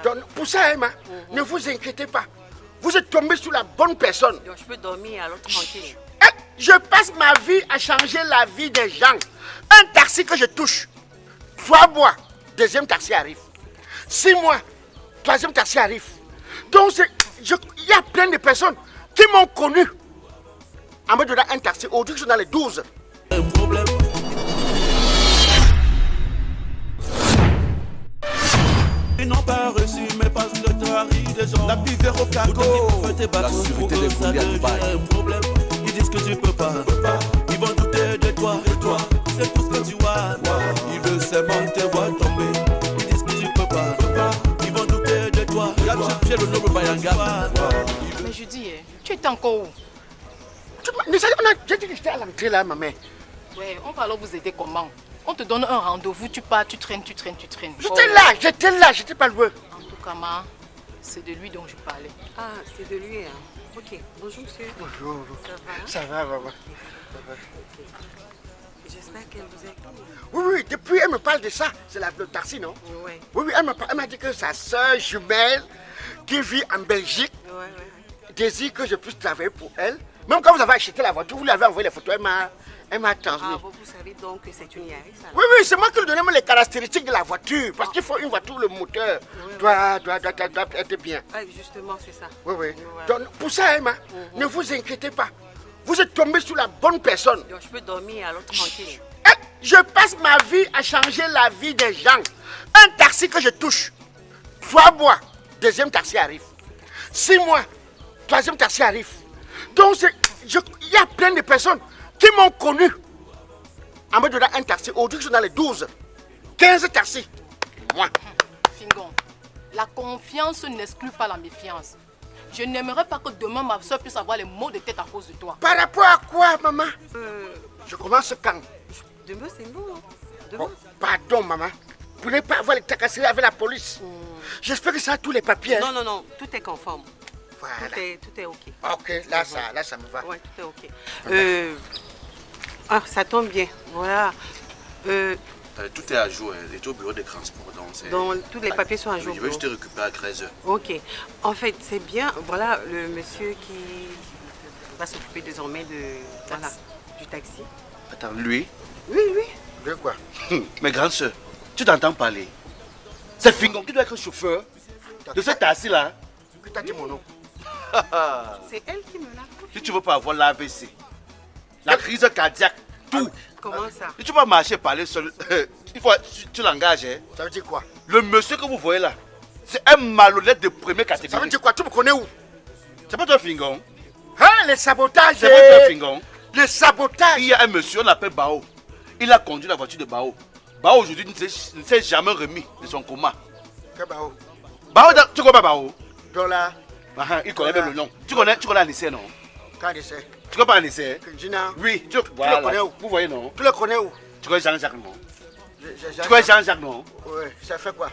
Donc, pour ça, Emma, ne vous inquiétez pas. Vous êtes tombé sur la bonne personne. Donc, je peux dormir alors tranquille. Je passe ma vie à changer la vie des gens. Un taxi que je touche, 3 mois, deuxième taxi arrive. 6 mois, troisième taxi arrive. Donc, il y a plein de personnes qui m'ont connu en me donnant un taxi. Aujourd'hui, je suis dans les 12. Un problème. Ils n'ont pas reçu mes passes de Tari des gens. La vie vers au cargo. La sûreté des fouilles à Dubaï. Un problème. Ils disent que tu peux pas. Ils vont douter de toi. C'est tout ce que tu vois. Ils veulent seulement te voir tomber. Ils disent que tu peux pas. Ils vont douter de toi. Tu es le noble Bayanga. Mais je dis, tu étais encore où? J'ai dit que j'étais à l'entrée là, maman. Ouais, on va alors vous aider comment? On te donne un rendez-vous, tu pars, tu traînes. J'étais là, j'étais pas loin. En tout cas, ma, c'est de lui dont je parlais. Ah, c'est de lui, hein. Ok, bonjour monsieur. Bonjour. Ça va? Ça va, maman. J'espère qu'elle vous écoute. Oui, depuis elle me parle de ça. C'est le taxi, non? Oui. Oui, elle m'a dit que sa soeur jumelle, qui vit en Belgique, désire que je puisse travailler pour elle. Même quand vous avez acheté la voiture, vous lui avez envoyé les photos, elle m'a transmis. Ah, vous savez donc que c'est une Yaris, alors? Oui, c'est moi qui lui donnais les caractéristiques de la voiture. Parce qu'il faut une voiture, le moteur doit être bien. Ah, justement, c'est ça. Oui. Donc, pour ça, Emma, ne vous inquiétez pas. Vous êtes tombé sur la bonne personne. Donc, je peux dormir alors tranquille. Je passe ma vie à changer la vie des gens. Un taxi que je touche, 3 mois, deuxième taxi arrive. 6 mois, troisième taxi arrive. Donc, il y a plein de personnes qui m'ont connu en me donnant un taxi. Aujourd'hui, je suis dans les 12. 15 taxis. Moi. Fingon, la confiance n'exclut pas la méfiance. Je n'aimerais pas que demain ma soeur puisse avoir les maux de tête à cause de toi. Par rapport à quoi, maman? Je commence quand? Demain, c'est bon. Demain. Pardon, maman. Vous n'allez pas avoir les tracasseries avec la police. J'espère que ça a tous les papiers. Non, tout est conforme. Voilà. Tout est ok. Ok, là, ça me va. Ouais, tout est ok. Ah, ça tombe bien. Voilà. Tout est à jour, il est au bureau de transport. Donc tous les papiers sont à jour. Je vais juste te récupérer à 13h. Ok. En fait, c'est bien. Voilà le monsieur qui va s'occuper désormais du taxi. Attends, lui? Oui. De quoi? Mais grande soeur, tu t'entends parler? C'est Fingon qui doit être chauffeur de ce taxi-là. Qui t'a dit mon nom? C'est elle qui me l'a confié. Si tu veux pas avoir l'AVC, la crise cardiaque, tout. Comment ça? Si tu vas marcher, parler seul, il faut tu l'engages. Hein. Ça veut dire quoi? Le monsieur que vous voyez là, c'est un malhonnête de première catégorie. Ça veut dire quoi? Tu me connais où? C'est pas toi Fingon? Hein, les sabotages. C'est pas toi Fingon? Les sabotages. Il y a un monsieur, on l'appelle Bao. Il a conduit la voiture de Bao. Bao aujourd'hui ne s'est jamais remis de son coma. Quel Bao? Bao, tu connais pas Bao? Donc là. Il connaît même le nom. Tu connais Anissé, non? Quand Anissé? Tu connais pas Anissé? Kenjina. Oui, tu le connais où? Vous voyez, non? Tu le connais où? Tu connais Jean-Jacques, non? Tu connais Jean-Jacques, non? Oui, ça fait quoi?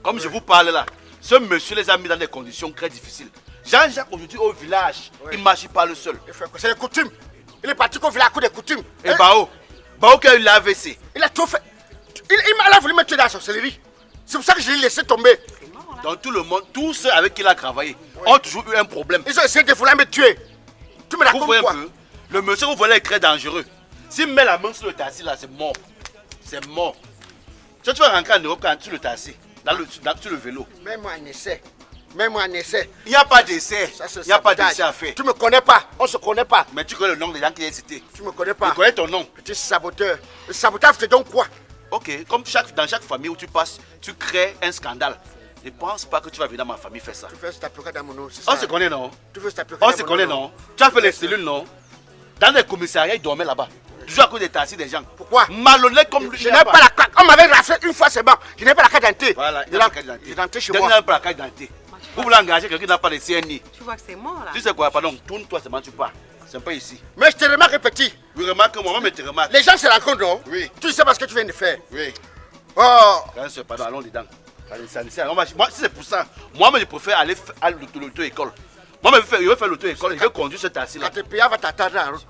Comme je vous parle là, ce monsieur les a mis dans des conditions très difficiles. Jean-Jacques aujourd'hui au village, il ne marche pas le seul. Il fait quoi? C'est les coutumes. Il est parti au village à cause des coutumes. Et Bao qui a eu l'AVC. Il a tout fait. Il m'a voulu me tuer dans la sorcellerie. C'est pour ça que je l'ai laissé tomber. Dans tout le monde, tous ceux avec qui il a travaillé ont toujours eu un problème. Ils ont essayé de vouloir me tuer. Tu me racontes quoi? Le monsieur que vous voyez est très dangereux. S'il met la main sur le taxi là, c'est mort. C'est mort. Si tu vas rentrer en Europe quand sur le taxi, sur le vélo. Même moi un essai. Même moi un essai. Il n'y a pas d'essai. Il n'y a pas d'essai à faire. Tu me connais pas. On se connaît pas. Mais tu connais le nom des gens qui est cité. Tu me connais pas. Je connais ton nom. Petit saboteur. Le sabotage c'est donc quoi? Ok, comme dans chaque famille où tu passes, tu crées un scandale. Ne pense pas que tu vas venir dans ma famille faire ça. Tu veux t'appliquer dans mon nom, c'est ça? On se connaît, non? Tu veux t'appliquer On se connaît, non? Tu as fait les cellules, non? Dans les commissariats, ils dormaient là-bas. Toujours à cause des taxis des gens. Pourquoi? Malhonnête comme lui. Je n'ai pas la carte. On m'avait raflé une fois, c'est bon. Je n'ai pas la carte d'identité. Voilà, il n'a pas la carte d'identité. Il est rentré chez moi. moi. Il n'a pas la carte d'identité. Vous voulez engager quelqu'un qui n'a pas de CNI. Tu vois que c'est mort là. Tu sais quoi? Pardon, tourne-toi seulement, tu pars. C'est pas ici. Mais je te remarque petit. Oui, remarque moi, mais tu remarques. Les gens se rencontrent, non? Oui. Tu sais pas ce que tu viens de faire. Oui. Oh. Pardon, allons dedans. Moi, si c'est pour ça, moi, je préfère aller à l'auto-école. Moi, je vais faire l'auto-école, je vais conduire ce taxi-là. Katepia va t'attendre en route.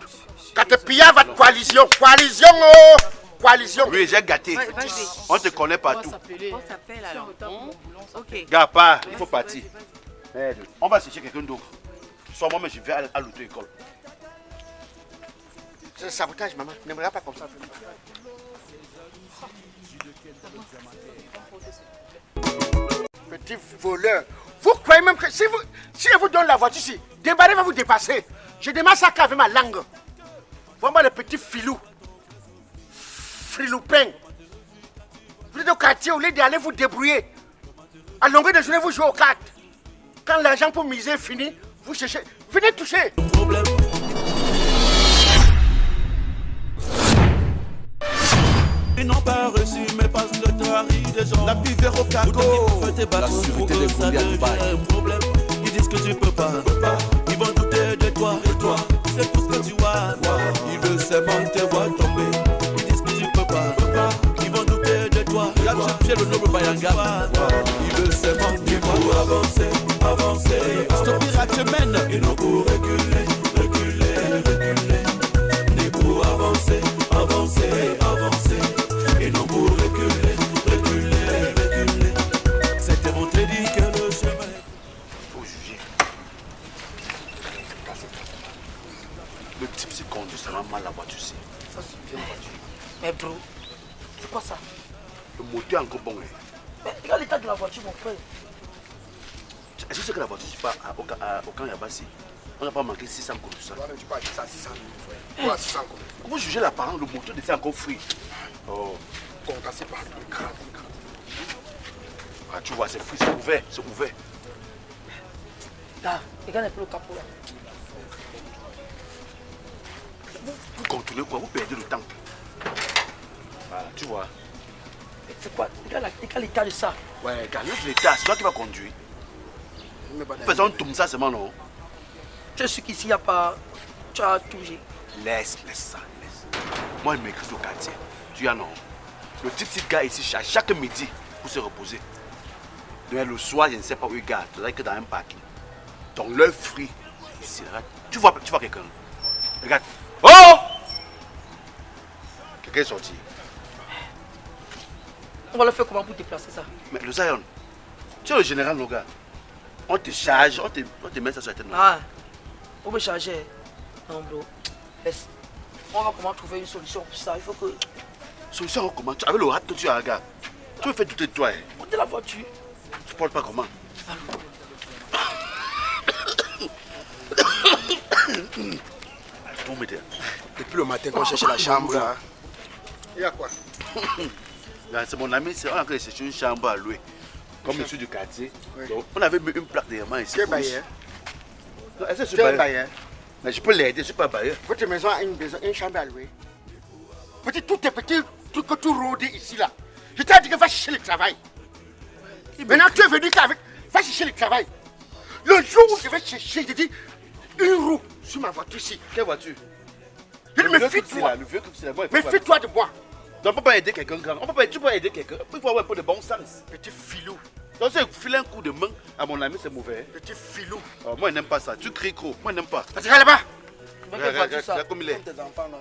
Katepia va coalition. Coalition, oh. coalition. Oui, j'ai gâté. Vas-y. On te connaît On va partout. s'appeler. On s'appelle alors. Ok. Gars, pas, il faut partir. Merde. On va chercher quelqu'un d'autre. Soit moi-même, je vais à l'auto-école. C'est le sabotage, maman. N'aimerais pas comme ça. Petit voleur. Vous croyez même que si je vous donne la voiture ici, débarrez va vous dépasser. Je démarre ça avec ma langue. Vraiment le petit filou. Friloupin. Vous êtes au quartier, au lieu d'aller vous débrouiller. À longueur de journée, vous jouez aux cartes. Quand l'argent pour miser est fini, vous cherchez. Venez toucher. Problème. Ils n'ont pas reçu mes passes de trahie des gens. La pivère au caco. La sûreté des fouilles à Dubaï. Problème. Ils disent que tu peux pas. Ils vont douter de toi. C'est tout ce que tu vois. Ils veulent seulement te voir tomber. Ils disent que tu peux pas. Ils vont douter de toi. Regarde ce pied, le noble Bayanga. Ils veulent seulement te voir avancer. Stop Irakemène. Ils n'ont pour reculer. Ni pour avancer. Et non pour reculer. C'est démontré dit que le chemin. Faut juger. Le type s'est conduit seulement mal la voiture ici. Ça c'est bien voiture. Mais bro, c'est quoi ça? Le moteur est encore bon. Mais regarde l'état de la voiture, mon frère. Est-ce que c'est que la voiture n'est pas au camp Yabassi? On n'a pas manqué 600 comme ça. Ouais, tu parles de ça, 600 000 frère. Quoi, 600 comme Comment juger la parent? Le moteur était encore free. Oh. Concassé par le crâne. Ah, tu vois, c'est free, c'est ouvert. Là, regarde un peu le capot là. Vous contrôlez quoi? Vous perdez le temps. Voilà, tu vois. C'est quoi? Regarde l'état de ça. Ouais, regarde, laisse l'état, c'est toi qui vas conduire. Faisons tout ça seulement, non? Je suis qu'ici, il n'y a pas. Tu as tout j'ai. Laisse ça. Moi, je m'écris au quartier. Tu as non. Le type gars ici, à chaque midi, pour se reposer. Mais le soir, je ne sais pas où il garde. Tu que dans un parking. Donc, l'œuf frit. Ici, regarde. Tu vois quelqu'un. Regarde. Oh! Quelqu'un est sorti. On va le faire comment pour déplacer ça? Mais le Zion, tu es le général, nos gars. On te charge, on te met ça sur la tête. Ah, pour me charger. Non, bro. Laisse. On va comment trouver une solution pour ça. Il faut que. Solution comment? Avec le rat que tu as, regarde. Tu me fais douter de toi. Hein. Montez la voiture. Tu portes pas comment? Depuis le matin qu'on cherche la chambre là. Il y a quoi? C'est mon ami, on a cherché une chambre à louer. Comme monsieur du quartier. Oui. Donc, on avait mis une plaque derrière ici. Quel bailleur? Est-ce que je Quel bailleur? Mais je peux l'aider, je ne suis pas bailleur. Votre maison a une chambre à louer. Petit, tout est petit, tout que tu rôdes ici là. Je t'ai dit que va chercher le travail. Maintenant tu es venu qu'avec. Va chercher le travail. Le jour où je vais chercher, je dis une roue sur ma voiture ici. Quelle voiture? Je dis, méfie-toi. Le vieux que c'est là, moi. Méfie-toi de moi. Donc, on ne peut pas aider quelqu'un grand. Tu peux aider quelqu'un. Il faut avoir un peu de bon sens. Petit filou. Donc, si tu files un coup de main à mon ami, c'est mauvais. Petit filou. Oh, moi, je n'aime pas ça. Tu cries trop. Moi, je n'aime pas. Regarde là-bas. Mais quelle voiture ça? Regarde comme il est. Tes enfants, non,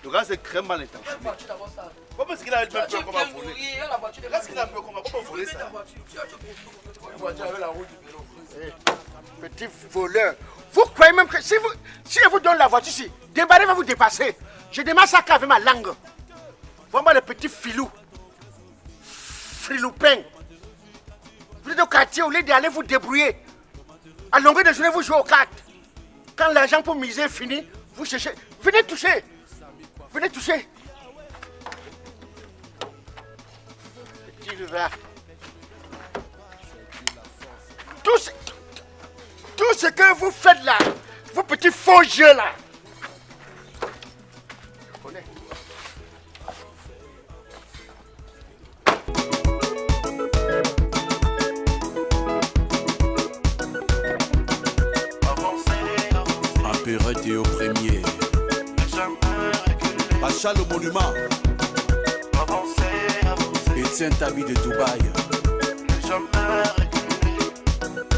Le gars, c'est très mal Quelle intentionné. voiture d'abord ça? Pourquoi est-ce qu'il a même peur qu'on va voler? Il y a la voiture de Qu'est-ce qu'il a peur qu'on va voler ça? la voiture. voiture avec la roue du vélo. Petit voleur. Vous croyez même que si je vous donne la voiture ici, débarrez va vous dépasser. Je démarre ça avec ma langue. Vraiment le petit filou. Friloupin. Vous êtes au quartier, au lieu d'aller vous débrouiller. À longueur de journée, vous jouez aux cartes. Quand l'argent pour miser est fini, vous cherchez. Venez toucher. Venez toucher. Petit levard. Tout ce que vous faites là, vos petits faux jeux là. Je connais. Apérette et au premier. Pacha le monument. Etienne Tabi de Dubaï.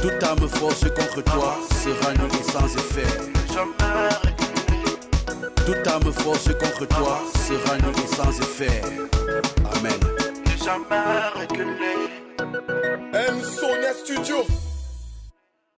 Toute arme force contre toi sera nulle et sans effet. Toute arme force contre toi sera nulle et sans effet. Amen. Jamais reculé. M Sonia Studio.